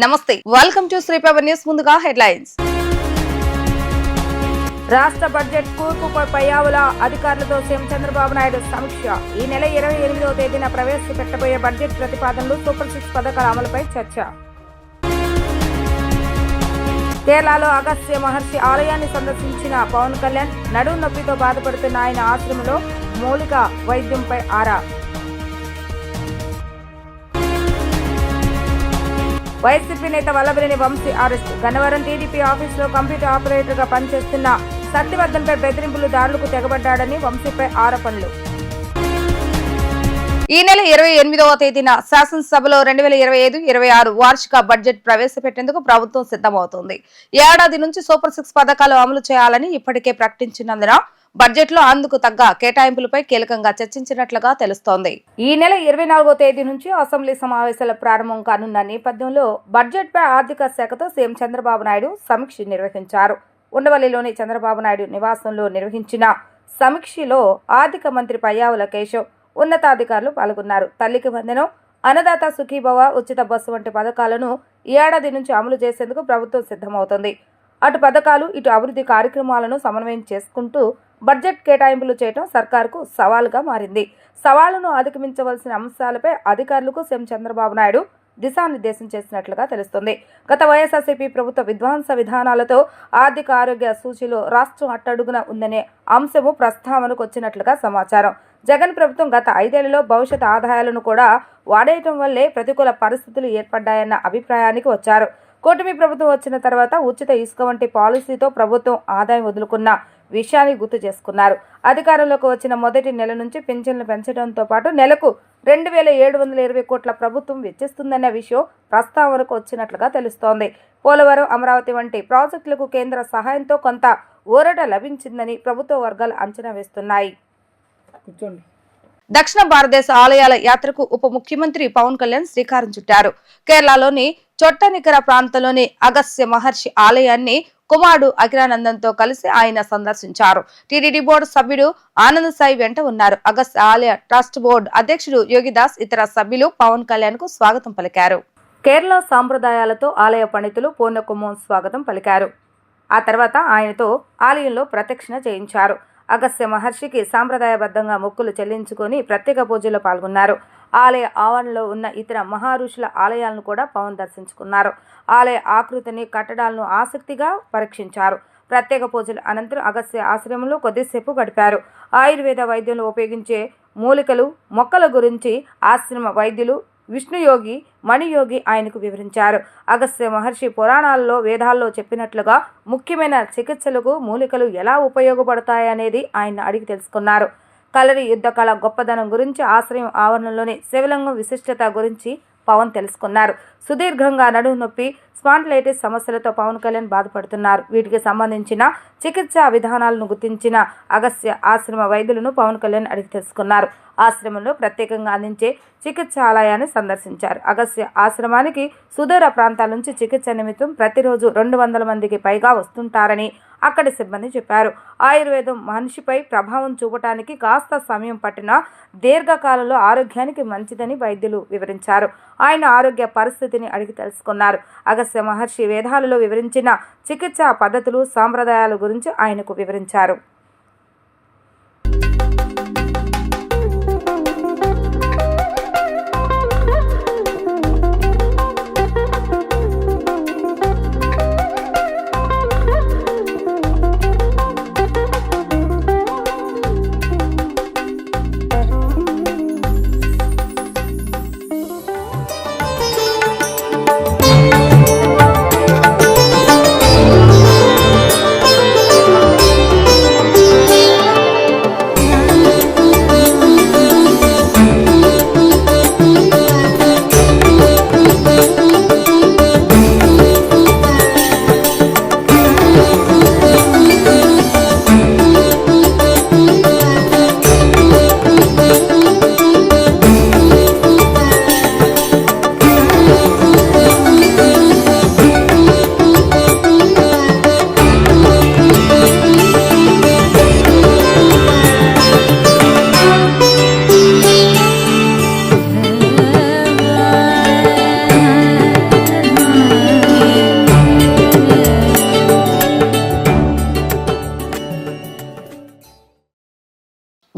నమస్తే, welcome to శ్రీపవర్ news. ముందుగా headlines. రాష్ట్ర బడ్జెట్ కూర్పుపై పయ్యావుల అధికారులతో సీఎం చంద్రబాబు నాయుడు సమీక్ష. ఈ నెల 28వ తేదీన ప్రవేశపెట్టబోయే బడ్జెట్ ప్రతిపాదనలు, సూపర్ 6 పథకాల అమలుపై చర్చ. కేరళలో అగస్త్య మహర్షి ఆలయాన్ని సందర్శించిన పవన్ కళ్యాణ్. నడుము నొప్పితో బాధపడుతున్న ఆయన ఆశ్రమంలో మౌలిక వైద్యంపై ఆరా. వైసీపీ నేత వల్లభనేని వంశీ అరెస్ట్. గన్నవరం టీడీపీ ఆఫీసులో కంప్యూటర్ ఆపరేటర్ గా పనిచేస్తున్న సత్యవర్ధన్పై బెదిరింపులు, దాడులకు తెగబడ్డాడని వంశీపై ఆరోపణలు. ఈ నెల 28వ తేదీన శాసనసభలో 2025-26 వార్షిక బడ్జెట్ ప్రవేశపెట్టేందుకు ప్రభుత్వం సిద్ధమవుతోంది. ఏడాది నుంచి సూపర్ 6 పథకాలు అమలు చేయాలని ఇప్పటికే ప్రకటించినందున బడ్జెట్ లో అందుకు తగ్గ కేటాయింపులపై కీలకంగా చర్చించినట్లుగా తెలుస్తోంది. ఈ నెల 24వ తేదీ నుంచి అసెంబ్లీ సమావేశాల ప్రారంభం కానున్న నేపథ్యంలో బడ్జెట్ పై ఆర్థిక శాఖతో సీఎం చంద్రబాబు నాయుడు సమీక్ష నిర్వహించారు. ఉండవల్లిలోని చంద్రబాబు నాయుడు నివాసంలో నిర్వహించిన సమీక్షలో ఆర్థిక మంత్రి పయ్యావుల కేశవ్, ఉన్నతాధికారులు పాల్గొన్నారు. తల్లికి వందనం, అన్నదాత సుఖీభవ, ఉచిత బస్సు వంటి పథకాలను ఈ ఏడాది నుంచి అమలు చేసేందుకు ప్రభుత్వం సిద్ధమవుతుంది. అటు పథకాలు, ఇటు అభివృద్ధి కార్యక్రమాలను సమన్వయం చేసుకుంటూ బడ్జెట్ కేటాయింపులు చేయడం సర్కారుకు సవాలుగా మారింది. సవాలును అధిగమించవలసిన అంశాలపై అధికారులకు సీఎం చంద్రబాబు నాయుడు దిశానిర్దేశం చేసినట్లుగా తెలుస్తుంది. గత వైఎస్ఆర్సీపీ ప్రభుత్వ విధ్వంస విధానాలతో ఆర్థిక ఆరోగ్య సూచీలో రాష్ట్రం అట్టడుగున ఉందనే అంశము ప్రస్తావనకు వచ్చినట్లుగా సమాచారం. జగన్ ప్రభుత్వం గత 5 ఏళ్లలో భవిష్యత్ ఆదాయాలను కూడా వాడేయటం వల్లే ప్రతికూల పరిస్థితులు ఏర్పడ్డాయన్న అభిప్రాయానికి వచ్చారు. కూటమి ప్రభుత్వం వచ్చిన తర్వాత ఉచిత ఇసుక వంటి పాలసీతో ప్రభుత్వం ఆదాయం వదులుకున్న విషయాన్ని గుర్తు చేసుకున్నారు. అధికారంలోకి వచ్చిన మొదటి నెల నుంచి పింఛన్లు పెంచడంతో పాటు నెలకు 2,720 కోట్ల ప్రభుత్వం వెచ్చిస్తుందనే విషయం ప్రస్తావనకు వచ్చినట్లుగా తెలుస్తోంది. పోలవరం, అమరావతి వంటి ప్రాజెక్టులకు కేంద్ర సహాయంతో కొంత ఊరట లభించిందని ప్రభుత్వ వర్గాలు అంచనా వేస్తున్నాయి. దక్షిణ భారతదేశ ఆలయాల యాత్రకు ఉప ముఖ్యమంత్రి పవన్ కళ్యాణ్ శ్రీకారం చుట్టారు. కేరళలోని చొట్టనికర ప్రాంతంలోని అగస్త్య మహర్షి ఆలయాన్ని కుమారుడు అఖిలానందంతో కలిసి ఆయన సందర్శించారు. టీటీడీ బోర్డు సభ్యుడు ఆనంద్ సాయి వెంట ఉన్నారు. అగస్త్య ఆలయ ట్రస్ట్ బోర్డు అధ్యక్షుడు యోగిదాస్, ఇతర సభ్యులు పవన్ కళ్యాణ్ కు స్వాగతం పలికారు. కేరళ సాంప్రదాయాలతో ఆలయ పండితులు పూర్ణకుంభం స్వాగతం పలికారు. ఆ తర్వాత ఆయనతో ఆలయంలో ప్రదక్షిణ చేయించారు. అగస్త్య మహర్షికి సాంప్రదాయబద్ధంగా మొక్కులు చెల్లించుకొని ప్రత్యేక పూజల్లో పాల్గొన్నారు. ఆలయ ఆవరణలో ఉన్న ఇతర మహారుషుల ఆలయాలను కూడా పవన్ దర్శించుకున్నారు. ఆలయ ఆకృతిని, కట్టడాలను ఆసక్తిగా పరీక్షించారు. ప్రత్యేక పూజల అనంతరం అగస్త్య ఆశ్రమంలో కొద్దిసేపు గడిపారు. ఆయుర్వేద వైద్యంలో ఉపయోగించే మూలికలు, మొక్కల గురించి ఆశ్రమ వైద్యులు విష్ణుయోగి, మణియోగి ఆయనకు వివరించారు. అగస్త్య మహర్షి పురాణాలలో, వేదాల్లో చెప్పినట్లుగా ముఖ్యమైన చికిత్సలకు మూలికలు ఎలా ఉపయోగపడతాయనేది ఆయన అడిగి తెలుసుకున్నారు. కలరి యుద్ధ కళ గొప్పదనం గురించి, ఆశ్రయం ఆవరణలోని శివలింగం విశిష్టత గురించి పవన్ తెలుసుకున్నారు. సుదీర్ఘంగా నడుము నొప్పి, స్పాండిలైటిస్ సమస్యలతో పవన్ కళ్యాణ్ బాధపడుతున్నారు. వీటికి సంబంధించిన చికిత్సా విధానాలను గుర్తించిన అగస్త్య ఆశ్రమ వైద్యులను పవన్ కళ్యాణ్ అడిగి తెలుసుకున్నారు. ఆశ్రమంలో ప్రత్యేకంగా అందించే చికిత్సాలయాన్ని సందర్శించారు. అగస్త్య ఆశ్రమానికి సుదూర ప్రాంతాల నుంచి చికిత్స నిమిత్తం ప్రతిరోజు 200 మందికి పైగా వస్తుంటారని అక్కడి సిబ్బంది చెప్పారు. ఆయుర్వేదం మనిషిపై ప్రభావం చూపటానికి కాస్త సమయం పట్టినా దీర్ఘకాలంలో ఆరోగ్యానికి మంచిదని వైద్యులు వివరించారు. ఆయన ఆరోగ్య పరిస్థితిని అడిగి తెలుసుకున్నారు. అగస్త్య మహర్షి వేదాలలో వివరించిన చికిత్సా పద్ధతులు, సాంప్రదాయాల గురించి ఆయనకు వివరించారు.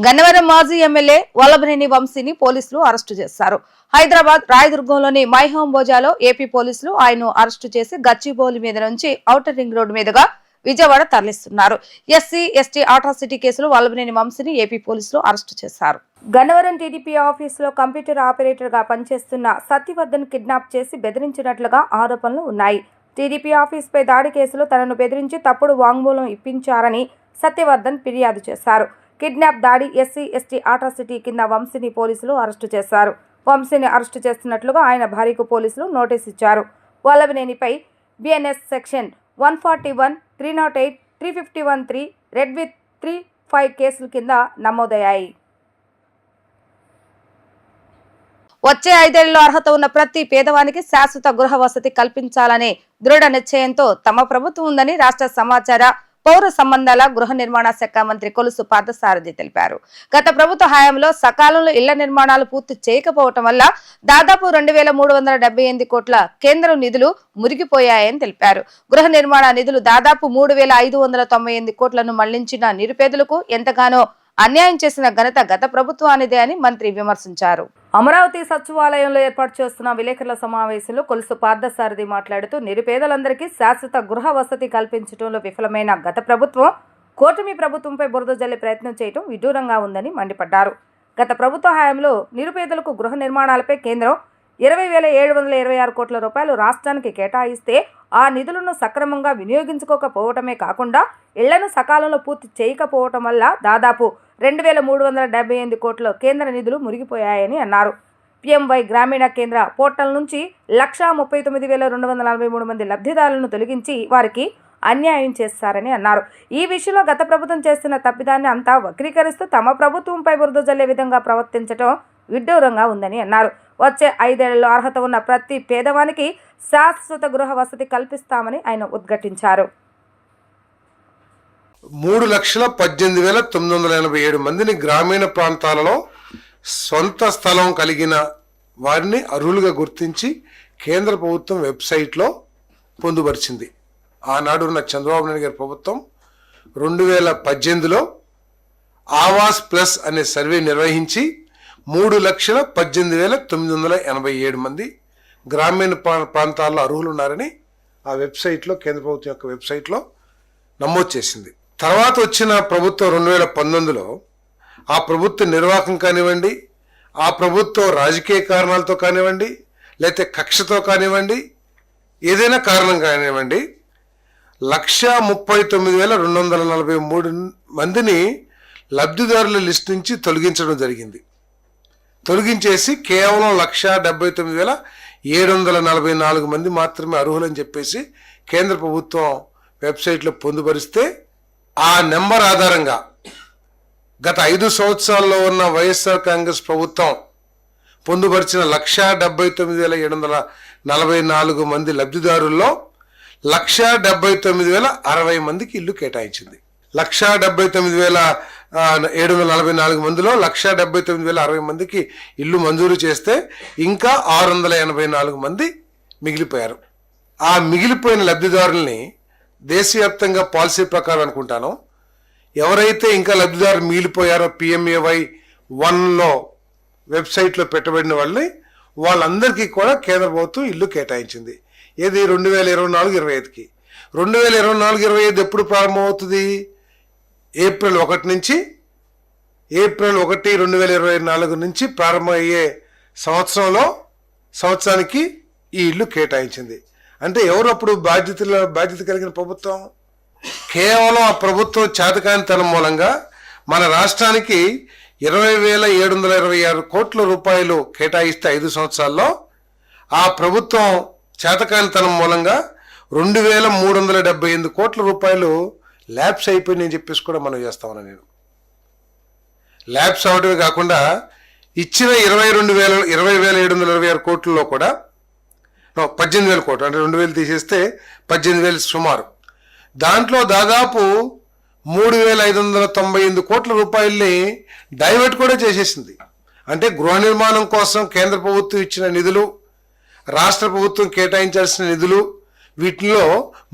గన్నవరం మాజీ ఎమ్మెల్యే వల్లభనేని వంశీని పోలీసులు అరెస్టు చేశారు. హైదరాబాద్ రాయదుర్గంలోని మైహోం బోజాలో ఏపీ పోలీసులు ఆయన్ను అరెస్టు చేసి గచ్చిబౌలి మీద నుంచి ఔటర్ రింగ్ రోడ్డు మీదుగా విజయవాడ తరలిస్తున్నారు. ఎస్సీ ఎస్టీ అట్రాసిటీ కేసులో వల్లభనేని వంశీని ఏపీ పోలీసులు అరెస్టు చేశారు. గన్నవరం టీడీపీ ఆఫీసులో కంప్యూటర్ ఆపరేటర్ గా పనిచేస్తున్న సత్యవర్ధన్ కిడ్నాప్ చేసి బెదిరించినట్లుగా ఆరోపణలు ఉన్నాయి. టీడీపీ ఆఫీసుపై దాడి కేసులో తనను బెదిరించి తప్పుడు వాంగ్మూలం ఇప్పించారని సత్యవర్ధన్ ఫిర్యాదు చేశారు. కిడ్నాప్ దాడి ఎస్సీ ఎస్టీ అట్రాసిటీ కింద వంశీని పోలీసులు అరెస్టు చేశారు. వంశీని అరెస్టు చేస్తున్నట్లుగా ఆయన భార్యకు పోలీసులు నోటీసు ఇచ్చారు. వల్లభనేనిపై బిఎన్ఎస్ సెక్షన్ 141, 308, 351(3) రెడ్ విత్ 3(5) కేసుల కింద నమోదయ్యాయి. వచ్చే 5 ఏళ్లలో అర్హత ఉన్న ప్రతి పేదవానికి శాశ్వత గృహ వసతి కల్పించాలనే దృఢ నిశ్చయంతో తమ ప్రభుత్వం ఉందని రాష్ట్ర సమాచార పౌర సంబంధాల గృహ నిర్మాణ శాఖ మంత్రి కొలుసు పార్థసారథి తెలిపారు. గత ప్రభుత్వ హయాంలో సకాలంలో ఇళ్ల నిర్మాణాలు పూర్తి చేయకపోవటం వల్ల దాదాపు 2,378 కోట్ల కేంద్ర నిధులు మురిగిపోయాయని తెలిపారు. గృహ నిర్మాణ నిధులు దాదాపు 3,598 కోట్లను మళ్లించిన నిరుపేదలకు ఎంతగానో అన్యాయం చేసిన ఘనత గత ప్రభుత్వానిదే అని మంత్రి విమర్శించారు. అమరావతి సచివాలయంలో ఏర్పాటు చేస్తున్న విలేకరుల సమావేశంలో కొలుసు పార్థసారథి మాట్లాడుతూ నిరుపేదలందరికీ శాశ్వత గృహ వసతి కల్పించడంలో విఫలమైన గత ప్రభుత్వం కూటమి ప్రభుత్వంపై బురద జల్లే ప్రయత్నం చేయడం విడ్డూరంగా ఉందని మండిపడ్డారు. గత ప్రభుత్వ హయాంలో నిరుపేదలకు గృహ నిర్మాణాలపై కేంద్రం 20,726 కోట్ల రూపాయలు రాష్ట్రానికి కేటాయిస్తే ఆ నిధులను సక్రమంగా వినియోగించుకోకపోవటమే కాకుండా ఇళ్లను సకాలంలో పూర్తి చేయకపోవటం వల్ల దాదాపు 2,378 కోట్ల కేంద్ర నిధులు మురిగిపోయాయని అన్నారు. PMY గ్రామీణ కేంద్ర పోర్టల్ నుంచి 1,39,243 మంది లబ్ధిదారులను తొలగించి వారికి అన్యాయం చేస్తారని అన్నారు. ఈ విషయంలో గత ప్రభుత్వం చేస్తున్న తప్పిదాన్ని అంతా వక్రీకరిస్తూ తమ ప్రభుత్వంపై బురద జల్లే విధంగా ప్రవర్తించడం విడ్డూరంగా ఉందని అన్నారు. వచ్చే 5 ఏళ్లలో అర్హత ఉన్న ప్రతి పేదవానికి శాశ్వత గృహ వసతి కల్పిస్తామని ఆయన ఉద్ఘాటించారు. 3,18,987 మందిని గ్రామీణ ప్రాంతాలలో సొంత స్థలం కలిగిన వారిని అర్హులుగా గుర్తించి కేంద్ర ప్రభుత్వం వెబ్సైట్లో పొందుపరిచింది. ఆనాడు ఉన్న చంద్రబాబు నాయుడు గారి ప్రభుత్వం 2018లో ఆవాస్ ప్లస్ అనే సర్వే నిర్వహించి 3,18,987 మంది గ్రామీణ ప్రాంతాల్లో అర్హులు ఉన్నారని ఆ వెబ్సైట్లో కేంద్ర ప్రభుత్వం యొక్క వెబ్సైట్లో నమోదు చేసింది. తర్వాత వచ్చిన ప్రభుత్వం 2019లో ఆ ప్రభుత్వ నిర్వాహకం కానివ్వండి, ఆ ప్రభుత్వం రాజకీయ కారణాలతో కానివ్వండి, లేకపోతే కక్షతో కానివ్వండి, ఏదైనా కారణం కానివ్వండి 1,39,243 మందిని లబ్ధిదారుల లిస్ట్ నుంచి తొలగించడం జరిగింది. తొలగించేసి కేవలం 1,79,744 మంది మాత్రమే అర్హులని చెప్పేసి కేంద్ర ప్రభుత్వం వెబ్సైట్లో పొందుపరిస్తే ఆ నెంబర్ ఆధారంగా గత 5 సంవత్సరాల్లో ఉన్న వైఎస్ఆర్ కాంగ్రెస్ ప్రభుత్వం పొందుపరిచిన 1,79,744 మంది లబ్ధిదారుల్లో 1,79,060 మందికి ఇల్లు కేటాయించింది. 1,79,744 మందిలో 1,79,060 మందికి ఇల్లు మంజూరు చేస్తే ఇంకా 684 మంది మిగిలిపోయారు. ఆ మిగిలిపోయిన లబ్ధిదారుల్ని దేశవ్యాప్తంగా పాలసీ ప్రకారం అనుకుంటాను ఎవరైతే ఇంకా లబ్ధిదారులు మిగిలిపోయారో PMAY 1లో వెబ్సైట్లో పెట్టబడిన వాళ్ళందరికీ కూడా కేంద్ర ప్రభుత్వం ఇల్లు కేటాయించింది. ఏది 2024-25కి. 2024-25 ఎప్పుడు ప్రారంభమవుతుంది? ఏప్రిల్ 1 నుంచి 2024 నుంచి ప్రారంభమయ్యే సంవత్సరానికి ఈ ఇల్లు కేటాయించింది. అంటే ఎవరు అప్పుడు బాధ్యత కలిగిన ప్రభుత్వం? కేవలం ఆ ప్రభుత్వం చేతకానితనం మూలంగా మన రాష్ట్రానికి 20,726 కోట్ల రూపాయలు కేటాయిస్తే 5 సంవత్సరాల్లో ఆ ప్రభుత్వం చేతకానితనం మూలంగా 2,378 కోట్ల రూపాయలు ల్యాబ్స్ అయిపోయిందని చెప్పేసి కూడా మనం చేస్తామని నేను. ల్యాబ్స్ అవడమే కాకుండా ఇచ్చిన 20,726 కోట్లలో కూడా 18,000 కోట్లు, అంటే 2,000 తీసేస్తే 18,000 సుమారు. దాంట్లో దాదాపు 3,598 కోట్ల రూపాయల్ని డైవర్ట్ కూడా చేసేసింది. అంటే గృహ నిర్మాణం కోసం కేంద్ర ప్రభుత్వం ఇచ్చిన నిధులు, రాష్ట్ర ప్రభుత్వం కేటాయించాల్సిన నిధులు వీటిలో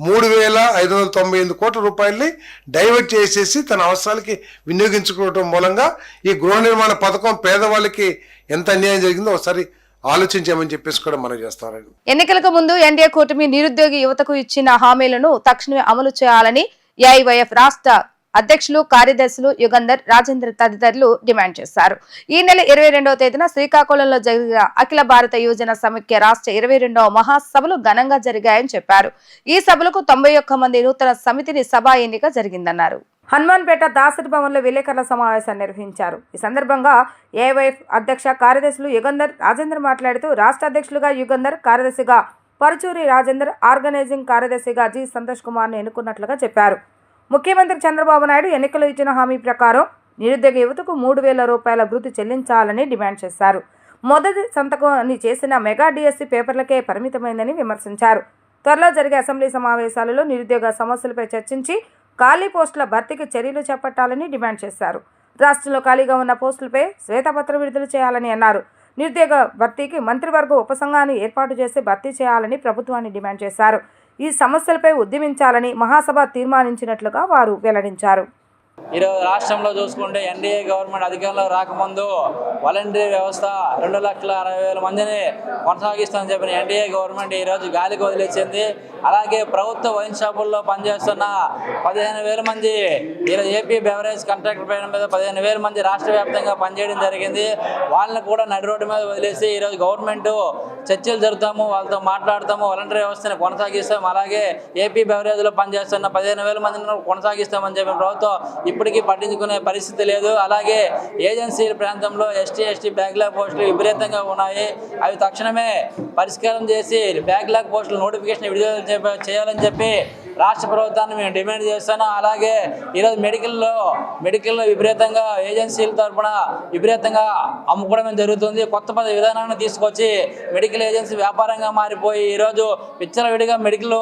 3,598 కోట్ల రూపాయలని డైవర్ట్ చేసేసి తన అవసరాలకి వినియోగించుకోవటం మూలంగా ఈ గృహ నిర్మాణ పథకం పేదవాళ్ళకి ఎంత అన్యాయం జరిగిందో ఒకసారి ఆలోచించామని చెప్పేసి కూడా మనం చేస్తారండి. ఎన్నికలకు ముందు ఎన్డీఏ కూటమి నిరుద్యోగి యువతకు ఇచ్చిన హామీలను తక్షణమే అమలు చేయాలని ఏఐవైఎఫ్ రాష్ట్ర అధ్యక్షులు కార్యదర్శులు యుగంధర్ రాజేంద్ర తదితరులు డిమాండ్ చేశారు. ఈ నెల 22వ తేదీన శ్రీకాకుళంలో జరిగిన అఖిల భారత యువజన సమైక్య రాష్ట్ర 22వ మహాసభలు ఘనంగా జరిగాయని చెప్పారు. ఈ సభలకు 91 మంది నూతన సమితిని సభా ఎన్నిక జరిగిందన్నారు. హనుమాన్పేట దాసరి భవన్లో విలేకరుల సమావేశాన్ని నిర్వహించారు. ఈ సందర్భంగా ఏఐవైఎఫ్ అధ్యక్ష కార్యదర్శులు యుగంధర్ రాజేంద్ర మాట్లాడుతూ రాష్ట్ర అధ్యక్షులుగా యుగంధర్, కార్యదర్శిగా పరుచూరి రాజేందర్, ఆర్గనైజింగ్ కార్యదర్శిగా జి సంతోష్ కుమార్ను ఎన్నుకున్నట్లుగా చెప్పారు. ముఖ్యమంత్రి చంద్రబాబు నాయుడు ఎన్నికలు ఇచ్చిన హామీ ప్రకారం నిరుద్యోగ యువతకు 3,000 రూపాయల భృతి చెల్లించాలని డిమాండ్ చేశారు. మొదటి సంతకాన్ని చేసిన మెగా డిఎస్సి పేపర్లకే పరిమితమైందని విమర్శించారు. త్వరలో జరిగే అసెంబ్లీ సమావేశాలలో నిరుద్యోగ సమస్యలపై చర్చించి ఖాళీ పోస్టుల భర్తీకి చర్యలు చేపట్టాలని డిమాండ్ చేశారు. రాష్ట్రంలో ఖాళీగా ఉన్న పోస్టులపై శ్వేతపత్రం విడుదల చేయాలని అన్నారు. నిరుద్యోగ భర్తీకి మంత్రివర్గ ఉపసంఘాన్ని ఏర్పాటు చేసి భర్తీ చేయాలని ప్రభుత్వాన్ని డిమాండ్ చేశారు. ఈ సమస్యలపై ఉద్యమించాలని మహాసభ తీర్మానించినట్లుగా వారు వెల్లడించారు. ఈరోజు రాష్ట్రంలో చూసుకుంటే ఎన్డీఏ గవర్నమెంట్ అధికారంలో రాకముందు వాలంటీర్ వ్యవస్థ 2,60,000 మందిని కొనసాగిస్తామని చెప్పిన ఎన్డీఏ గవర్నమెంట్ ఈరోజు గాలికి వదిలేసింది. అలాగే ప్రభుత్వ వైన్ షాపుల్లో పనిచేస్తున్న 15,000 మంది ఈరోజు ఏపీ బెవరేజ్ కాంట్రాక్టర్ పైన మీద 15,000 మంది రాష్ట్ర వ్యాప్తంగా పనిచేయడం జరిగింది. వాళ్ళని కూడా నడి రోడ్డు మీద వదిలేసి ఈరోజు గవర్నమెంట్ చర్చలు జరుపుతాము, వాళ్ళతో మాట్లాడతాము, వాలంటీర్ వ్యవస్థను కొనసాగిస్తాము, అలాగే ఏపీ బెవరేజ్లో పనిచేస్తున్న 15,000 మందిని కొనసాగిస్తామని చెప్పిన ప్రభుత్వం ఇప్పటికీ పట్టించుకునే పరిస్థితి లేదు. అలాగే ఏజెన్సీల ప్రాంతంలో ఎస్టీ బ్యాక్లాగ్ పోస్టులు విపరీతంగా ఉన్నాయి. అవి తక్షణమే పరిష్కారం చేసి బ్యాక్లాగ్ పోస్టులు నోటిఫికేషన్ విడుదల చేయాలని చెప్పి రాష్ట్ర ప్రభుత్వాన్ని మేము డిమాండ్ చేస్తున్నాం. అలాగే ఈరోజు మెడికల్లో విపరీతంగా ఏజెన్సీల తరఫున విపరీతంగా అమ్ముకోవడం జరుగుతుంది. కొత్త విధానాన్ని తీసుకొచ్చి మెడికల్ ఏజెన్సీ వ్యాపారంగా మారిపోయి ఈరోజు విచ్చలవిడిగా మెడికల్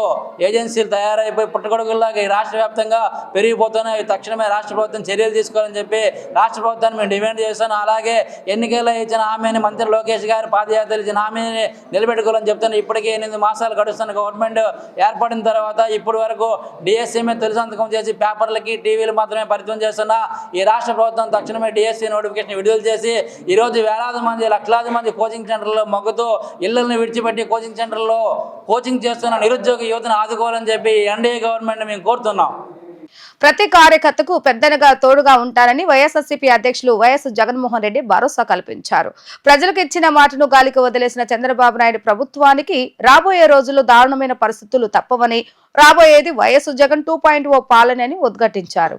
ఏజెన్సీలు తయారైపోయి పుట్టగొడుగుల్లాగా ఈ రాష్ట్ర వ్యాప్తంగా పెరిగిపోతున్నాయి. తక్షణమే రాష్ట్ర ప్రభుత్వం చర్యలు తీసుకోవాలని చెప్పి రాష్ట్ర ప్రభుత్వాన్ని మేము డిమాండ్ చేస్తున్నాం. అలాగే ఎన్నికల్లో ఇచ్చిన హామీని మంత్రి లోకేష్ గారు పాదయాత్రలు ఇచ్చిన హామీని నిలబెట్టుకోవాలని చెప్తున్నాం. ఇప్పటికే 8 మాసాలు గడుస్తున్న గవర్నమెంట్ ఏర్పడిన తర్వాత ఇప్పుడు వరకు డిఎస్సీ మీద తొలి సంతకం చేసి పేపర్లకి టీవీలు మాత్రమే పరిమితం చేస్తున్న ఈ రాష్ట్ర ప్రభుత్వం తక్షణమే డిఎస్సీ నోటిఫికేషన్ విడుదల చేసి ఈరోజు వేలాది మంది లక్షలాది మంది కోచింగ్ సెంటర్లో మొగ్గుతూ ఇళ్లను విడిచిపెట్టి కోచింగ్ సెంటర్లో కోచింగ్ చేస్తున్న నిరుద్యోగ యువతను ఆదుకోవాలని చెప్పి ఎన్డీఏ గవర్నమెంట్ మేము కోరుతున్నాం. ప్రతి కార్యకర్తకు పెద్దనగా తోడుగా ఉంటారని వైఎస్ఆర్సీపీ అధ్యక్షులు వైఎస్ జగన్మోహన్ రెడ్డి భరోసా కల్పించారు. ప్రజలకు ఇచ్చిన మాటను గాలికి వదిలేసిన చంద్రబాబు నాయుడు ప్రభుత్వానికి రాబోయే రోజుల్లో దారుణమైన పరిస్థితులు తప్పవని, రాబోయేది వైఎస్ జగన్ 2.0 పాలనని ఉద్ఘాటించారు.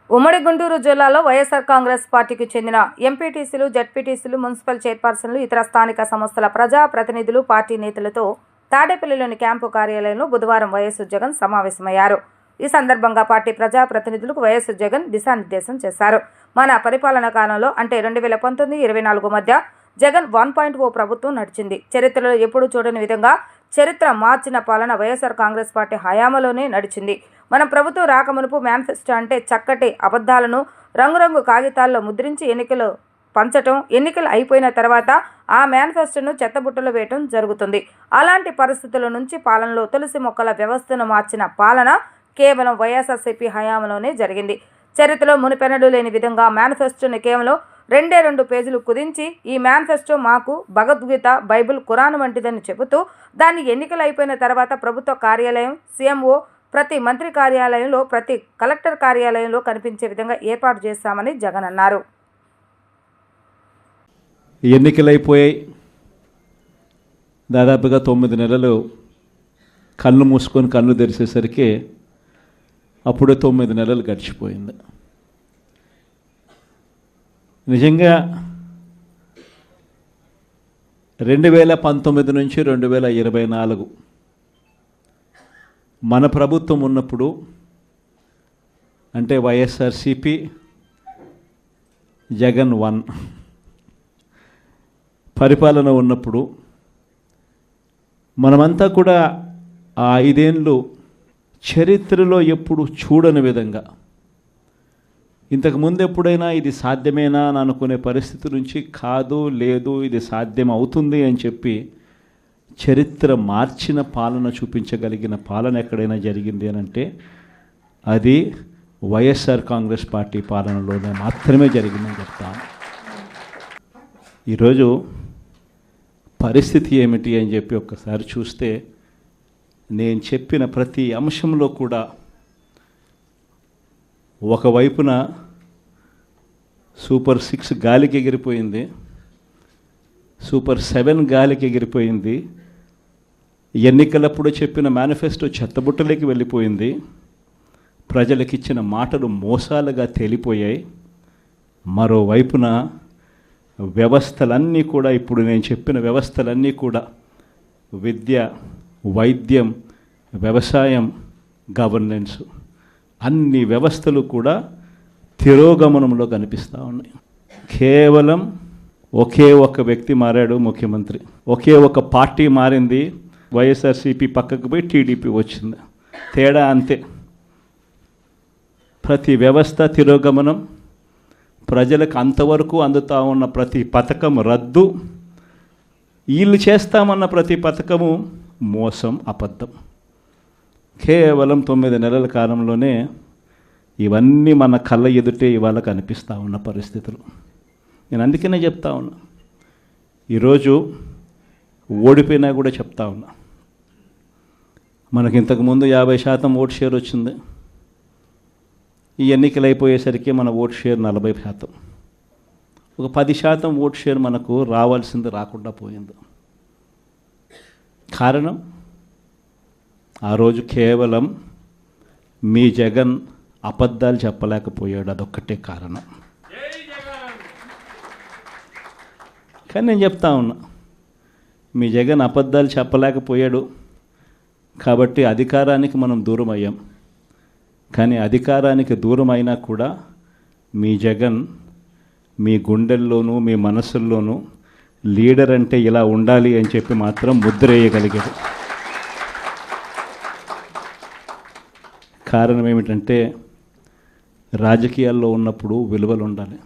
ఉమ్మడి గుంటూరు జిల్లాలో వైఎస్ఆర్ కాంగ్రెస్ పార్టీకి చెందిన ఎంపీటీసీలు, జెడ్పీటీసీలు, మున్సిపల్ చైర్పర్సన్లు, ఇతర స్థానిక సంస్థల ప్రజా ప్రతినిధులు, పార్టీ నేతలతో తాడేపల్లిలోని క్యాంపు కార్యాలయంలో బుధవారం వైఎస్ జగన్ సమావేశమయ్యారు. ఈ సందర్భంగా పార్టీ ప్రజా ప్రతినిధులకు వైఎస్ జగన్ దిశానిర్దేశం చేశారు. మన పరిపాలన కాలంలో అంటే 2019-24 మధ్య జగన్ 1.0 ప్రభుత్వం నడిచింది. చరిత్రలో ఎప్పుడూ చూడని విధంగా చరిత్ర మార్చిన పాలన వైఎస్ఆర్ కాంగ్రెస్ పార్టీ హయాంలోనే నడిచింది. మన ప్రభుత్వం రాకమునుపు మేనిఫెస్టో అంటే చక్కటి అబద్ధాలను రంగురంగు కాగితాల్లో ముద్రించి ఎన్నికలు పంచటం, ఎన్నికలు అయిపోయిన తర్వాత ఆ మేనిఫెస్టోను చెత్తబుట్టలో వేయటం జరుగుతుంది. అలాంటి పరిస్థితుల నుంచి పాలనలో తులసి మొక్కల వ్యవస్థను మార్చిన పాలన కేవలం వైఎస్ఆర్సీపీ హయాంలోనే జరిగింది. చరిత్రలో మునిపెన్నడూ లేని విధంగా మేనిఫెస్టోని కేవలం 2 పేజీలు కుదించి ఈ మేనిఫెస్టో మాకు భగవద్గీత, బైబిల్, ఖురాన్ వంటిదని చెబుతూ దాన్ని ఎన్నికలు అయిపోయిన తర్వాత ప్రభుత్వ కార్యాలయం, సీఎంఓ, ప్రతి మంత్రి కార్యాలయంలో, ప్రతి కలెక్టర్ కార్యాలయంలో కనిపించే విధంగా ఏర్పాటు చేశామని జగన్ అన్నారు. ఎన్నికలైపోయాయి. దాదాపుగా 9 నెలలు కళ్ళు మూసుకొని కళ్ళు తెరిచేసరికి అప్పుడే 9 నెలలు గడిచిపోయింది. నిజంగా 2019 నుంచి 2024 మన ప్రభుత్వం ఉన్నప్పుడు అంటే వైఎస్ఆర్సీపీ జగన్ 1 పరిపాలన ఉన్నప్పుడు మనమంతా కూడా ఆ 5 ఏళ్ళు చరిత్రలో ఎప్పుడు చూడని విధంగా ఇంతకుముందు ఎప్పుడైనా ఇది సాధ్యమేనా అని అనుకునే పరిస్థితి నుంచి కాదు, లేదు, ఇది సాధ్యం అవుతుంది అని చెప్పి చరిత్ర మార్చిన పాలన చూపించగలిగిన పాలన ఎక్కడైనా జరిగింది అని అంటే అది వైఎస్ఆర్ కాంగ్రెస్ పార్టీ పాలనలోనే మాత్రమే జరిగిందని చెప్తాను. ఈరోజు పరిస్థితి ఏమిటి అని చెప్పి ఒక్కసారి చూస్తే నేను చెప్పిన ప్రతి అంశంలో కూడా ఒకవైపున సూపర్ 6 గాలికి ఎగిరిపోయింది, సూపర్ 7 గాలికి ఎగిరిపోయింది, ఎన్నికలప్పుడు చెప్పిన మేనిఫెస్టో చెత్తబుట్టలోకి వెళ్ళిపోయింది, ప్రజలకిచ్చిన మాటలు మోసాలుగా తేలిపోయాయి. మరోవైపున వ్యవస్థలన్నీ కూడా ఇప్పుడు నేను చెప్పిన వ్యవస్థలన్నీ కూడా విద్య, వైద్యం, వ్యవసాయం, గవర్నెన్స్ అన్ని వ్యవస్థలు కూడా తిరోగమనంలో కనిపిస్తూ ఉన్నాయి. కేవలం ఒకే ఒక వ్యక్తి మారాడు ముఖ్యమంత్రి, ఒకే ఒక పార్టీ మారింది, వైఎస్ఆర్సీపీ పక్కకు పోయి టీడీపీ వచ్చింది, తేడా అంతే. ప్రతి వ్యవస్థ తిరోగమనం, ప్రజలకు అంతవరకు అందుతూ ఉన్న ప్రతి పథకం రద్దు, వీళ్ళు చేస్తామన్న ప్రతి పథకము మోసం, అబద్ధం. కేవలం 9 నెలల కాలంలోనే ఇవన్నీ మన కళ్ళ ఎదుటే ఇవాళ కనిపిస్తూ ఉన్న పరిస్థితులు. నేను అందుకనే చెప్తా ఉన్నా, ఈరోజు ఓడిపోయినా కూడా చెప్తా ఉన్నా, మనకి ఇంతకుముందు 50% ఓట్ షేర్ వచ్చింది, ఈ ఎన్నికలు అయిపోయేసరికి మన ఓట్ షేర్ 40%. ఒక 10% ఓట్ షేర్ మనకు రావాల్సింది రాకుండా పోయింది. కారణం ఆ రోజు కేవలం మీ జగన్ అబద్ధాలు చెప్పలేకపోయాడు, అదొక్కటే కారణం. కానీ నేను చెప్తా ఉన్నా, మీ జగన్ అబద్ధాలు చెప్పలేకపోయాడు కాబట్టి అధికారానికి మనం దూరం అయ్యాం. కానీ అధికారానికి దూరం అయినా కూడా మీ జగన్ మీ గుండెల్లోనూ మీ మనసుల్లోనూ లీడర్ అంటే ఇలా ఉండాలి అని చెప్పి మాత్రం ముద్ర వేయగలిగాడు. కారణం ఏమిటంటే రాజకీయాల్లో ఉన్నప్పుడు విలువలు ఉండాలి,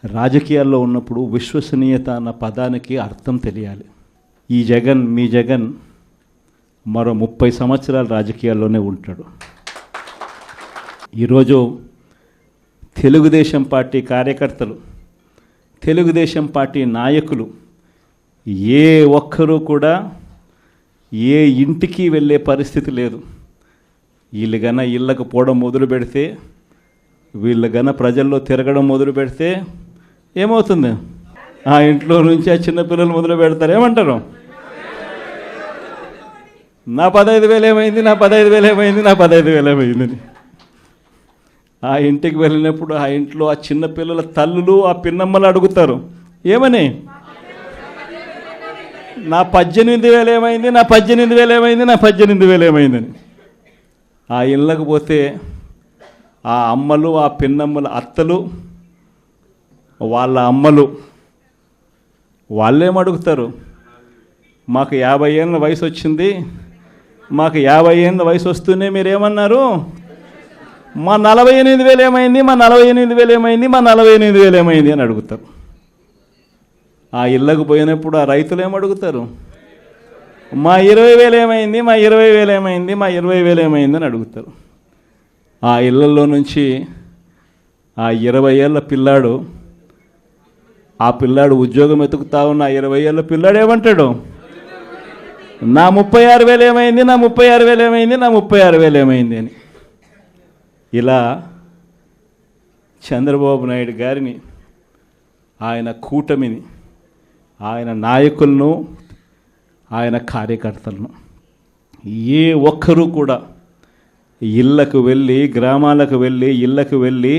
రాజకీయాల్లో ఉన్నప్పుడు విశ్వసనీయత అన్న పదానికి అర్థం తెలియాలి. ఈ జగన్, మీ జగన్ మరో 30 సంవత్సరాలు రాజకీయాల్లోనే ఉంటాడు. ఈరోజు తెలుగుదేశం పార్టీ కార్యకర్తలు, తెలుగుదేశం పార్టీ నాయకులు ఏ ఒక్కరూ కూడా ఏ ఇంటికి వెళ్ళే పరిస్థితి లేదు. వీళ్ళు గన ఇళ్ళకు పోవడం మొదలు పెడితే, వీళ్ళు గన ప్రజల్లో తిరగడం మొదలు పెడితే ఏమవుతుంది? ఆ ఇంట్లో నుంచి ఆ చిన్నపిల్లలు మొదలు పెడతారు, ఏమంటారు? నా 15,000 ఏమైంది, నా 15,000 ఏమైంది, నా 15,000 ఏమైందని. ఆ ఇంటికి వెళ్ళినప్పుడు ఆ ఇంట్లో ఆ చిన్నపిల్లల తల్లులు, ఆ పిన్నమ్మలు అడుగుతారు, ఏమని? నా 18,000 ఏమైంది, నా 18,000 ఏమైంది, నా 18,000 ఏమైందని. ఆ ఇళ్ళకు పోతే ఆ అమ్మలు, ఆ పిన్నమ్మల అత్తలు, వాళ్ళ అమ్మలు వాళ్ళేమడుగుతారు? మాకు 50 ఏళ్ళ వయసు వచ్చింది, మాకు 50 ఏళ్ళ వయసు వస్తూనే మీరేమన్నారు? మా 48,000 ఏమైంది, మా 48,000 ఏమైంది, మా 48,000 ఏమైంది అని అడుగుతారు. ఆ ఇళ్ళకు పోయినప్పుడు ఆ రైతులు ఏమడుగుతారు? మా 20,000 ఏమైంది, మా 20,000 ఏమైంది, మా 20,000 ఏమైంది అని అడుగుతారు. ఆ ఇళ్ళల్లో నుంచి ఆ 20 ఏళ్ళ పిల్లాడు, ఆ పిల్లాడు ఉద్యోగం ఎతుకుతా ఉన్న ఆ 20 ఏళ్ళ పిల్లాడు ఏమంటాడు? నా 36,000 ఏమైంది, నా 36,000 ఏమైంది, నా 36,000 ఏమైంది అని. ఇలా చంద్రబాబు నాయుడు గారిని, ఆయన కూటమిని, ఆయన నాయకులను, ఆయన కార్యకర్తలను ఏ ఒక్కరూ కూడా ఇళ్ళకు వెళ్ళి, గ్రామాలకు వెళ్ళి, ఇళ్ళకు వెళ్ళి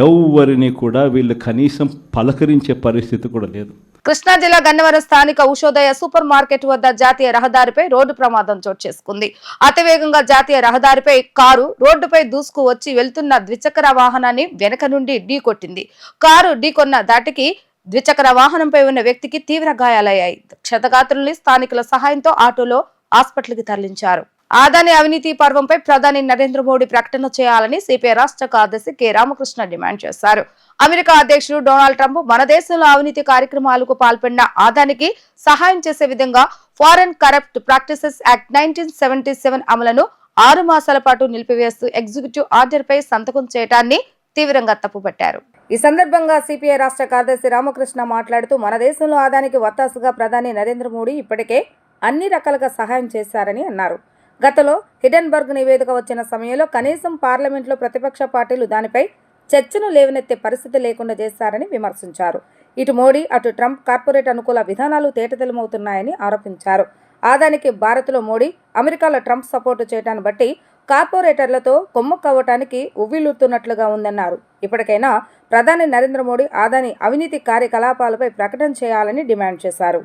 ఎవ్వరిని కూడా వీళ్ళు కనీసం పలకరించే పరిస్థితి కూడా లేదు. కృష్ణా జిల్లా గన్నవరం స్థానిక ఉషోదయ సూపర్ మార్కెట్ వద్ద జాతీయ రహదారిపై రోడ్డు ప్రమాదం చోటు చేసుకుంది. అతివేగంగా జాతీయ రహదారిపై కారు రోడ్డుపై దూసుకు వచ్చి వెళ్తున్న ద్విచక్ర వాహనాన్ని వెనక నుండి ఢీకొట్టింది. కారు ఢీకొన్న దాటికి ద్విచక్ర వాహనంపై ఉన్న వ్యక్తికి తీవ్ర గాయాలయ్యాయి. క్షతగాత్రుల్ని స్థానికుల సహాయంతో ఆటోలో హాస్పిటల్కి తరలించారు. ఆదాని అవినీతి పర్వంపై ప్రధాని నరేంద్ర మోడీ ప్రకటన చేయాలని సిపిఐ రాష్ట్ర కార్యదర్శి కె రామకృష్ణ డిమాండ్ చేశారు. అమెరికా అధ్యక్షుడు డొనాల్డ్ ట్రంప్ మన దేశంలో అవినీతి కార్యక్రమాలకు పాల్పడిన ఆదానికి సహాయం చేసే విధంగా ఫారెన్ కరప్ట్ ప్రాక్టీసెస్ యాక్ట్ 1977 అమలును 6 మాసాల పాటు నిలిపివేస్తూ ఎగ్జిక్యూటివ్ ఆర్డర్ పై సంతకం చేయడాన్ని తీవ్రంగా తప్పుపట్టారు. ఈ సందర్భంగా సిపిఐ రాష్ట్ర కార్యదర్శి రామకృష్ణ మాట్లాడుతూ మన దేశంలో ఆదానికి వత్తాసుగా ప్రధాని నరేంద్ర మోడీ ఇప్పటికే అన్ని రకాలుగా సహాయం చేశారని అన్నారు. గతంలో హిడెన్బర్గ్ నివేదిక వచ్చిన సమయంలో కనీసం పార్లమెంట్లో ప్రతిపక్ష పార్టీలు దానిపై చర్చను లేవనెత్తే పరిస్థితి లేకుండా చేశారని విమర్శించారు. ఇటు మోడీ అటు ట్రంప్ కార్పొరేట్ అనుకూల విధానాలు తేటతెల్లమవుతున్నాయని ఆరోపించారు. ఆదానికి భారత్లో మోడీ, అమెరికాలో ట్రంప్ సపోర్టు చేయడాన్ని బట్టి కార్పొరేటర్లతో కొమ్ముక్కవ్వటానికి ఉవ్విల్లుతున్నట్లుగా ఉందన్నారు. ఇప్పటికైనా ప్రధాని నరేంద్ర మోడీ ఆదాని అవినీతి కార్యకలాపాలపై ప్రకటన చేయాలని డిమాండ్ చేశారు.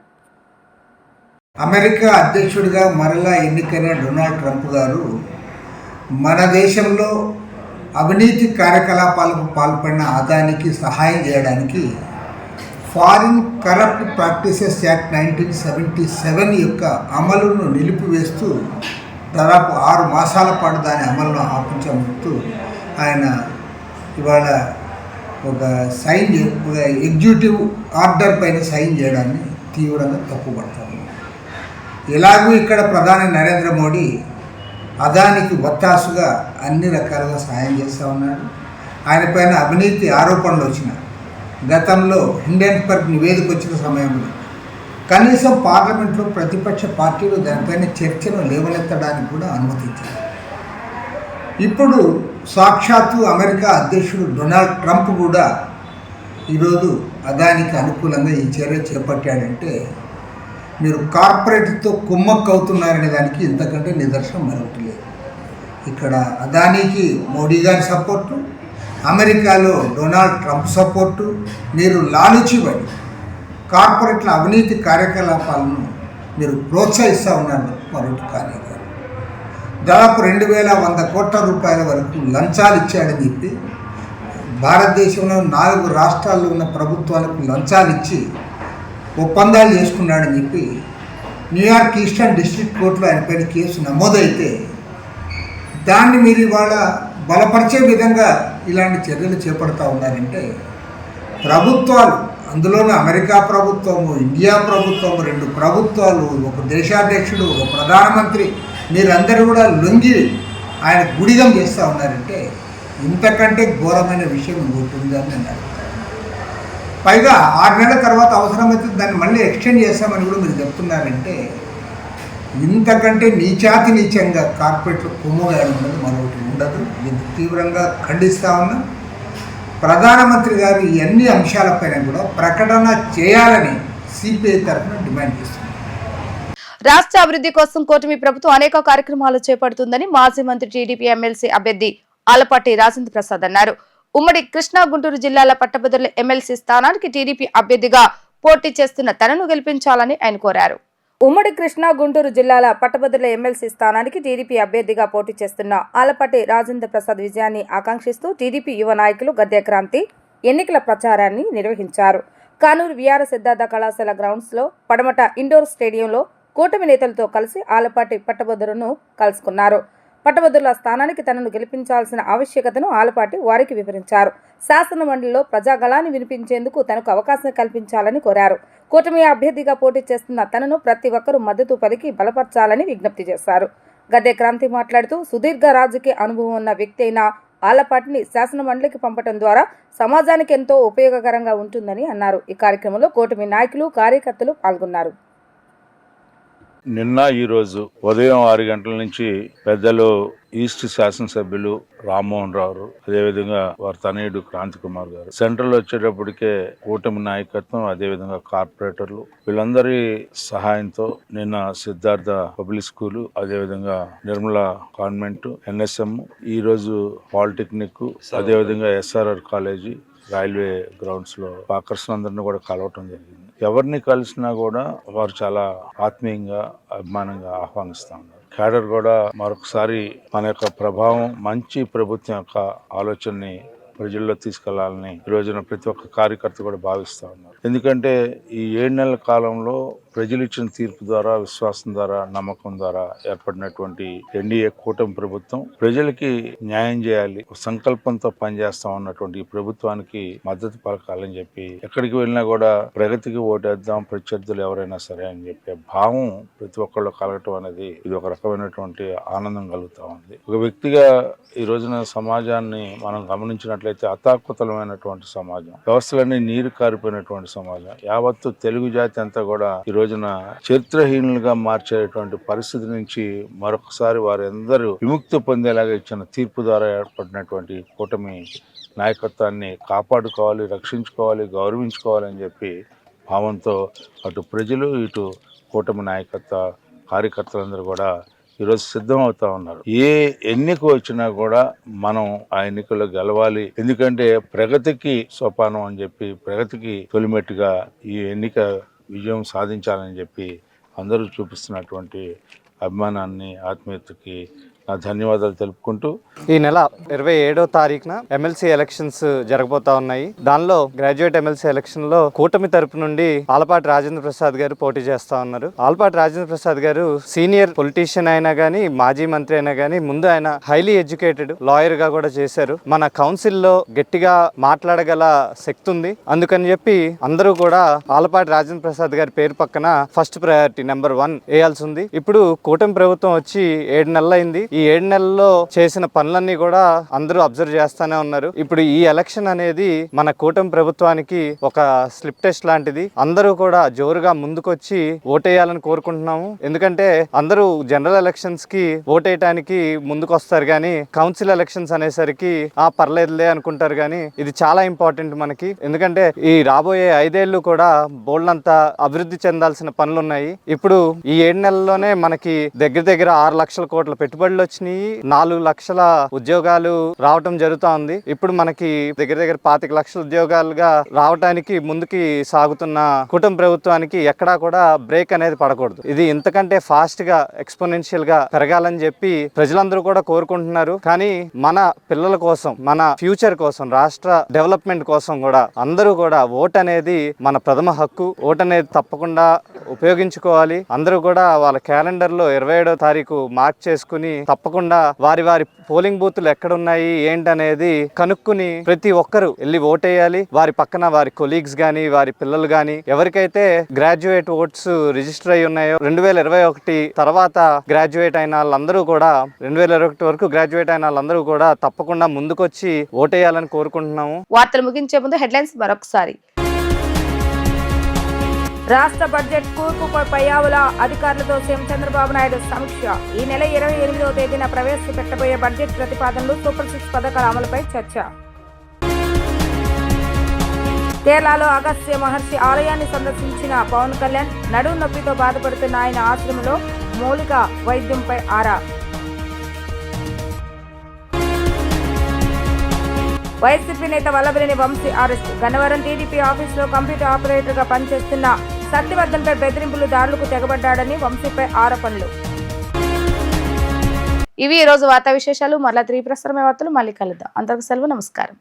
అమెరికా అధ్యక్షుడిగా మరలా ఎన్నికైన డొనాల్డ్ ట్రంప్ గారు మన దేశంలో అవినీతి కార్యకలాపాలకు పాల్పడిన ఆదానికి సహాయం చేయడానికి ఫారిన్ కరప్ట్ ప్రాక్టీసెస్ యాక్ట్ 1977 యొక్క అమలును నిలిపివేస్తూ దాదాపు 6 మాసాల పాటు దాని అమలును ఆపించబడుతూ ఆయన ఇవాళ ఒక ఎగ్జిక్యూటివ్ ఆర్డర్ పైన సైన్ చేయడాన్ని తీవ్రంగా తప్పుపడతారు. ఎలాగూ ఇక్కడ ప్రధాని నరేంద్ర మోడీ అదానికి వత్తాసుగా అన్ని రకాలుగా సహాయం చేస్తూ ఉన్నాడు. ఆయన పైన అవినీతి ఆరోపణలు వచ్చిన గతంలో హిండెన్బర్గ్ నివేదిక వచ్చిన సమయంలో కనీసం పార్లమెంట్లో ప్రతిపక్ష పార్టీలు దానిపైన చర్చను లేవనెత్తడానికి కూడా అనుమతించారు. ఇప్పుడు సాక్షాత్తు అమెరికా అధ్యక్షుడు డొనాల్డ్ ట్రంప్ కూడా ఈరోజు అదానికి అనుకూలంగా ఈ చర్య చేపట్టాడంటే మీరు కార్పొరేట్తో కుమ్మక్కు అవుతున్నారనే దానికి ఇంతకంటే నిదర్శనం మరొకటి లేదు. ఇక్కడ అదానికి మోడీ గారి సపోర్టు, అమెరికాలో డొనాల్డ్ ట్రంప్ సపోర్టు, మీరు లాలుచిపడి కార్పొరేట్ల అవినీతి కార్యకలాపాలను మీరు ప్రోత్సహిస్తూ ఉన్నారు. మరొకటి కానీ దాదాపు 2100 కోట్ల రూపాయల వరకు లంచాలు ఇచ్చాడని చెప్పి భారతదేశంలో 4 రాష్ట్రాల్లో ఉన్న ప్రభుత్వాలకు లంచాలు ఇచ్చి ఒప్పందాలు చేసుకున్నాడని చెప్పి న్యూయార్క్ ఈస్టర్న్ డిస్ట్రిక్ట్ కోర్టులో ఆయన పైన కేసు నమోదైతే దాన్ని మీరు ఇవాళ బలపరిచే విధంగా ఇలాంటి చర్యలు చేపడతా ఉన్నారంటే ప్రభుత్వాలు, అందులోనూ అమెరికా ప్రభుత్వము, ఇండియా ప్రభుత్వము, 2 ప్రభుత్వాలు, ఒక దేశాధ్యక్షుడు, ఒక ప్రధానమంత్రి, మీరందరూ కూడా లొంగి ఆయన గుడిగం చేస్తూ ఉన్నారంటే ఇంతకంటే ఘోరమైన విషయం ఇంకోటి ఉందని నేను అడుగుతాను. పైగా 6 నెలల తర్వాత అవసరమైతే దాన్ని మళ్ళీ ఎక్స్టెండ్ చేస్తామని కూడా మీరు చెప్తున్నారంటే ఇంతకంటే నీచంగా కార్పొరేట్లు కొమ్ముగాయడం ఉన్నది మరొకటి ఉండదు. దీన్ని తీవ్రంగా ఖండిస్తూ ఉన్నాం. ప్రధానమంత్రి గారు ఈ అన్ని అంశాలపైన కూడా ప్రకటన చేయాలని సిపిఐ తరఫున డిమాండ్ చేస్తున్నారు. రాష్ట్ర అభివృద్ధి కోసం కూటమి ప్రభుత్వం అనేక కార్యక్రమాలు చేపడుతుందని మాజీ మంత్రి టీడీపీ ఎమ్మెల్సీ అభ్యర్థి ఆలపాటి రాజేంద్ర ప్రసాద్ అన్నారు. ఉమ్మడి కృష్ణా గుంటూరు జిల్లాల పట్టభద్రుల ఎమ్మెల్సీ స్థానానికి టీడీపీ అభ్యర్థిగా పోటీ చేస్తున్న తనను గెలిపించాలని ఆయన కోరారు. ఉమ్మడి కృష్ణా గుంటూరు జిల్లాల పట్టభద్రుల ఎమ్మెల్సీ స్థానానికి టీడీపీ అభ్యర్థిగా పోటీ చేస్తున్న ఆలపాటి రాజేంద్ర ప్రసాద్ విజయాన్ని ఆకాంక్షిస్తూ టీడీపీ యువ నాయకులు గద్దె క్రాంతి ఎన్నికల ప్రచారాన్ని నిర్వహించారు. కానూరు విఆర్ సిద్ధార్థ కళాశాల గ్రౌండ్స్ లో పడమట ఇండోర్ స్టేడియంలో కూటమి నేతలతో కలిసి ఆలపాటి పట్టభద్రులను కలుసుకున్నారు. పట్టభద్రుల స్థానానికి తనను గెలిపించాల్సిన ఆవశ్యకతను ఆలపాటి వారికి వివరించారు. శాసన మండలిలో ప్రజాగళాన్ని వినిపించేందుకు తనకు అవకాశం కల్పించాలని కోరారు. కూటమి అభ్యర్థిగా పోటీ చేస్తున్న తనను ప్రతి ఒక్కరూ మద్దతు పలికి బలపరచాలని విజ్ఞప్తి చేశారు. గద్దె క్రాంతి మాట్లాడుతూ సుదీర్ఘ రాజకీయ అనుభవం ఉన్న వ్యక్తి అయిన ఆలపాటిని శాసన మండలికి పంపడం ద్వారా సమాజానికి ఎంతో ఉపయోగకరంగా ఉంటుందని అన్నారు. ఈ కార్యక్రమంలో కూటమి నాయకులు, కార్యకర్తలు పాల్గొన్నారు. నిన్న ఈరోజు ఉదయం 6 గంటల నుంచి పెద్దలు ఈస్ట్ శాసనసభ్యులు రామ్మోహన్ రావు, అదేవిధంగా వారి తనయుడు క్రాంతి కుమార్ గారు, సెంట్రల్ వచ్చేటప్పటికే కూటమి నాయకత్వం, అదేవిధంగా కార్పొరేటర్లు వీళ్ళందరి సహాయంతో నిన్న సిద్ధార్థ పబ్లిక్ స్కూలు, అదేవిధంగా నిర్మలా కాన్వెంట్, ఎన్ఎస్ఎం, ఈ రోజు పాలిటెక్నిక్, అదేవిధంగా ఎస్ఆర్ఆర్ కాలేజీ, రైల్వే గ్రౌండ్స్ లో వాకర్స్ అందరినీ కూడా కలవటం జరిగింది. ఎవరిని కలిసినా కూడా వారు చాలా ఆత్మీయంగా, అభిమానంగా ఆహ్వానిస్తూ ఉన్నారు. క్యాడర్ కూడా మరొకసారి మన యొక్క ప్రభావం, మంచి ప్రభుత్వం యొక్క ఆలోచనని ప్రజల్లో తీసుకెళ్లాలని ఈ రోజున ప్రతి ఒక్క కార్యకర్త కూడా భావిస్తూ ఉన్నారు. ఎందుకంటే ఈ 7 నెలల కాలంలో ప్రజలు ఇచ్చిన తీర్పు ద్వారా, విశ్వాసం ద్వారా, నమ్మకం ద్వారా ఏర్పడినటువంటి ఎన్డీఏ కూటమి ప్రభుత్వం ప్రజలకి న్యాయం చేయాలి, సంకల్పంతో పనిచేస్తాం అన్నటువంటి ఈ ప్రభుత్వానికి మద్దతు పలకాలని చెప్పి ఎక్కడికి వెళ్ళినా కూడా ప్రగతికి ఓటేద్దాం ప్రత్యర్థులు ఎవరైనా సరే అని చెప్పే భావం ప్రతి ఒక్కళ్ళు కలగటం అనేది ఇది ఒక రకమైనటువంటి ఆనందం కలుగుతా ఉంది. ఒక వ్యక్తిగా ఈ రోజున సమాజాన్ని మనం గమనించినట్లయితే అతాకుతలమైనటువంటి సమాజం, వ్యవస్థలన్నీ నీరు కారిపోయినటువంటి సమాజం, యావత్తు తెలుగు జాతి అంతా కూడా ఈ రోజున చరిత్రహీనులుగా మార్చేటువంటి పరిస్థితి నుంచి మరొకసారి వారందరూ విముక్తి పొందేలాగా ఇచ్చిన తీర్పు ద్వారా ఏర్పడినటువంటి కూటమి నాయకత్వాన్ని కాపాడుకోవాలి, రక్షించుకోవాలి, గౌరవించుకోవాలని చెప్పి భావంతో అటు ప్రజలు ఇటు కూటమి నాయకత్వ కార్యకర్తలందరూ కూడా ఈరోజు సిద్ధం అవుతా ఉన్నారు. ఏ ఎన్నిక వచ్చినా కూడా మనం ఆ ఎన్నికల్లో గెలవాలి, ఎందుకంటే ప్రగతికి సోపానం అని చెప్పి ప్రగతికి తొలిమెట్టుగా ఈ ఎన్నిక విజయం సాధించాలని చెప్పి అందరూ చూపిస్తున్నటువంటి అభిమానాన్ని, ఆత్మీయతకి నా ధన్యవాదాలు తెలుపుకుంటూ ఈ నెల 27వ తారీఖున ఎమ్మెల్సీ ఎలక్షన్స్ జరగబోతా ఉన్నాయి. దానిలో గ్రాడ్యుయేట్ ఎమ్మెల్సీ ఎలక్షన్ లో కూటమి తరపు నుండి ఆలపాటి రాజేంద్ర ప్రసాద్ గారు పోటీ చేస్తా ఉన్నారు. ఆలపాటి రాజేంద్ర ప్రసాద్ గారు సీనియర్ పొలిటీషియన్ అయినా గానీ, మాజీ మంత్రి అయినా గానీ, ముందు ఆయన హైలీ ఎడ్యుకేటెడ్ లాయర్ గా కూడా చేశారు. మన కౌన్సిల్ లో గట్టిగా మాట్లాడగల శక్తి ఉంది. అందుకని చెప్పి అందరూ కూడా ఆలపాటి రాజేంద్ర ప్రసాద్ గారి పేరు పక్కన ఫస్ట్ ప్రయారిటీ నెంబర్ 1 వేయాల్సి ఉంది. ఇప్పుడు కూటమి ప్రభుత్వం వచ్చి 7 నెలలు అయింది. ఈ 7 నెలల్లో చేసిన పనులన్నీ కూడా అందరూ అబ్జర్వ్ చేస్తానే ఉన్నారు. ఇప్పుడు ఈ ఎలక్షన్ అనేది మన కూటమి ప్రభుత్వానికి ఒక స్లిప్ టెస్ట్ లాంటిది. అందరూ కూడా జోరుగా ముందుకొచ్చి ఓటేయాలని కోరుకుంటున్నాము. ఎందుకంటే అందరూ జనరల్ ఎలక్షన్స్ కి ఓటేయటానికి ముందుకు వస్తారు కానీ కౌన్సిల్ ఎలక్షన్స్ అనేసరికి పర్లేదులే అనుకుంటారు. కానీ ఇది చాలా ఇంపార్టెంట్ మనకి. ఎందుకంటే ఈ రాబోయే 5 ఏళ్ళు కూడా బోల్డంత అభివృద్ధి చెందాల్సిన పనులు ఉన్నాయి. ఇప్పుడు ఈ 7 నెలల్లోనే మనకి దగ్గర 6 లక్షల కోట్ల పెట్టుబడులు వచ్చినాయి, 4 లక్షల ఉద్యోగాలు రావటం జరుగుతా ఉంది. ఇప్పుడు మనకి దగ్గర 25 లక్షల ఉద్యోగాలుగా రావటానికి ముందుకి సాగుతున్న కూటమి ప్రభుత్వానికి ఎక్కడా కూడా బ్రేక్ అనేది పడకూడదు. ఇది ఇంతకంటే ఫాస్ట్ గా ఎక్స్పోనెన్షియల్ గా పెరగాలని చెప్పి ప్రజలందరూ కూడా కోరుకుంటున్నారు. కానీ మన పిల్లల కోసం, మన ఫ్యూచర్ కోసం, రాష్ట్ర డెవలప్మెంట్ కోసం కూడా అందరూ కూడా ఓట్ అనేది మన ప్రథమ హక్కు. ఓట్ అనేది తప్పకుండా ఉపయోగించుకోవాలి. అందరూ కూడా వాళ్ళ క్యాలెండర్ లో 27వ తారీఖు మార్క్ చేసుకుని తప్పకుండా వారి పోలింగ్ బూత్లు ఎక్కడున్నాయి ఏంటనేది కనుక్కుని ప్రతి ఒక్కరు వెళ్ళి ఓటేయాలి. వారి పక్కన వారి కొలీగ్స్ గానీ, వారి పిల్లలు గానీ, ఎవరికైతే గ్రాడ్యుయేట్ ఓట్స్ రిజిస్టర్ అయి ఉన్నాయో 2021 తర్వాత గ్రాడ్యుయేట్ అయిన వాళ్ళందరూ కూడా 2021 వరకు గ్రాడ్యుయేట్ అయిన వాళ్ళందరూ కూడా తప్పకుండా ముందుకొచ్చి ఓటేయాలని కోరుకుంటున్నాము. వార్తలు ముగించే ముందు హెడ్లైన్స్ మరొకసారి. రాష్ట్ర బడ్జెట్ కూర్పుపై పయ్యావుల అధికారులతో సీఎం చంద్రబాబు నాయుడు సమీక్ష. ఈ నెల 28వ తేదీన ప్రవేశపెట్టబోయే బడ్జెట్ ప్రతిపాదనలు, సూపర్ 6 పథకాల అమలుపై చర్చ. కేరళలో అగస్త్య మహర్షి ఆలయాన్ని సందర్శించిన పవన్ కళ్యాణ్, నడుము నొప్పితో బాధపడుతున్న ఆయన ఆశ్రమంలో మౌలిక వైద్యంపై ఆరా. వైసీపీ నేత వల్లభనేని వంశీ అరెస్ట్. గన్నవరం టీడీపీ ఆఫీసులో కంప్యూటర్ ఆపరేటర్ గా పనిచేస్తున్న సత్యవర్ధన్పై బెదిరింపులు, దాడులకు తెగబడ్డాడని వంశీపై ఆరోపణలు. ఇవి ఈ రోజు వార్తా విశేషాలు. మరలా 3 ప్రసారమే వార్తలు మళ్ళీ కలుద్దాం. అంతవరకు సెలవు, నమస్కారం.